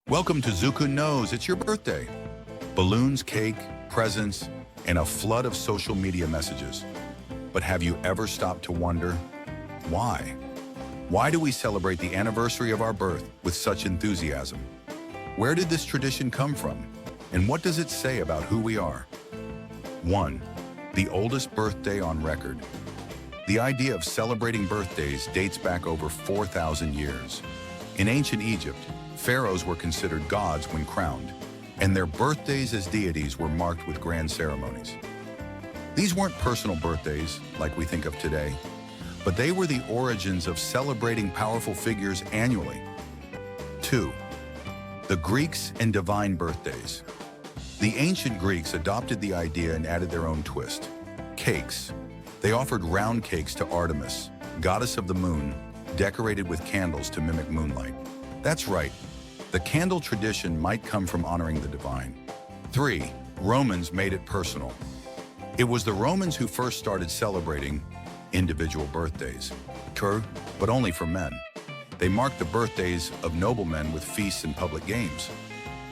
Welcome to Zukkun Knows. It's your birthday. Balloons, cake, presents, and a flood of social media messages. But have you ever stopped to wonder, why? Why do we celebrate the anniversary of our birth with such enthusiasm? Where did this tradition come from? And what does it say about who we are? 1. The oldest birthday on record. The idea of celebrating birthdays dates back over 4,000 years. In ancient Egypt, pharaohs were considered gods when crowned, and their birthdays as deities were marked with grand ceremonies. These weren't personal birthdays like we think of today, but they were the origins of celebrating powerful figures annually. 2. The Greeks and divine birthdays. The ancient Greeks adopted the idea and added their own twist. Cakes. They offered round cakes to Artemis, goddess of the moon, decorated with candles to mimic moonlight. That's right, the candle tradition might come from honoring the divine. 3. Romans made it personal. It was the Romans who first started celebrating individual birthdays. True, but only for men. They marked the birthdays of noblemen with feasts and public games.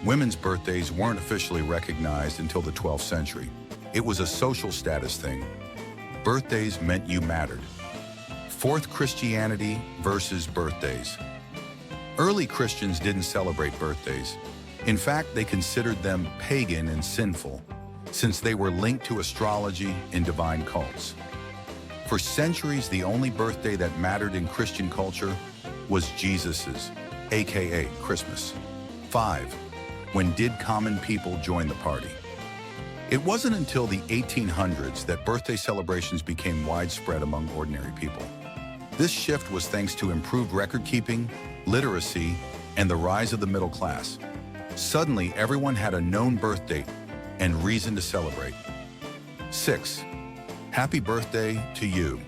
Women's birthdays weren't officially recognized until the 12th century. It was a social status thing. Birthdays meant you mattered. 4th, Christianity versus birthdays. Early Christians didn't celebrate birthdays. In fact, they considered them pagan and sinful, since they were linked to astrology and divine cults. For centuries, the only birthday that mattered in Christian culture was Jesus's, aka Christmas. 5. When did common people join the party? It wasn't until the 1800s that birthday celebrations became widespread among ordinary people. This shift was thanks to improved record-keeping, literacy, and the rise of the middle class. Suddenly, everyone had a known birth date and reason to celebrate. 6. Happy birthday to you.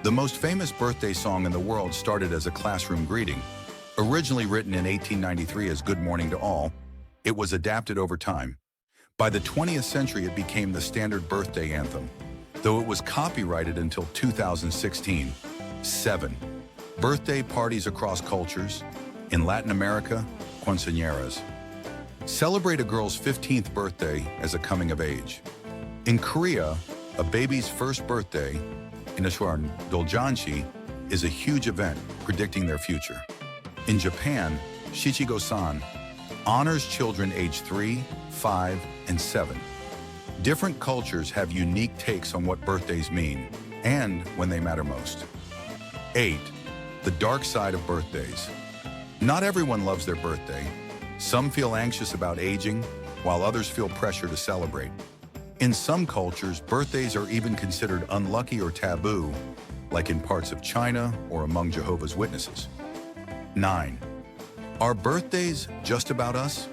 The most famous birthday song in the world started as a classroom greeting. Originally written in 1893 as Good Morning to All, it was adapted over time. By the 20th century, it became the standard birthday anthem, though it was copyrighted until 2016. 7. Birthday parties across cultures. In Latin America, quinceañeras. Celebrate a girl's 15th birthday as a coming of age. In Korea, a baby's first birthday, Inashwaran Doljanshi, is a huge event predicting their future. In Japan, Shichigo-san honors children aged 3, 5, and 7. Different cultures have unique takes on what birthdays mean and when they matter most. 8. The dark side of birthdays. Not everyone loves their birthday. Some feel anxious about aging, while others feel pressure to celebrate. In some cultures, birthdays are even considered unlucky or taboo, like in parts of China or among Jehovah's Witnesses. 9. Are birthdays just about us?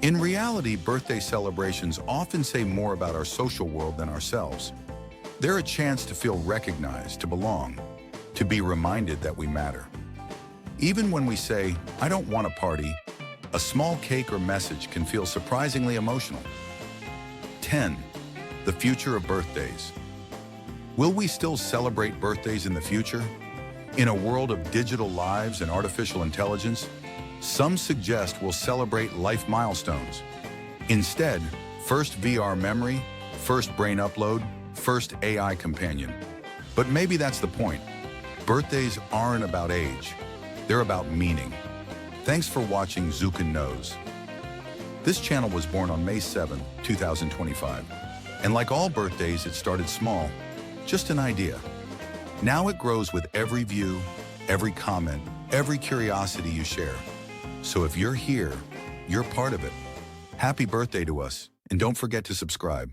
In reality, birthday celebrations often say more about our social world than ourselves. They're a chance to feel recognized, to belong, to be reminded that we matter. Even when we say, "I don't want a party," a small cake or message can feel surprisingly emotional. 10. The future of birthdays. Will we still celebrate birthdays in the future? In a world of digital lives and artificial intelligence, some suggest we'll celebrate life milestones. Instead, first VR memory, first brain upload, first AI companion. But maybe that's the point. Birthdays aren't about age. They're about meaning. Thanks for watching Zukkun Knows. This channel was born on May 7, 2025. And like all birthdays, it started small, just an idea. Now it grows with every view, every comment, every curiosity you share. So if you're here, you're part of it. Happy birthday to us, and don't forget to subscribe.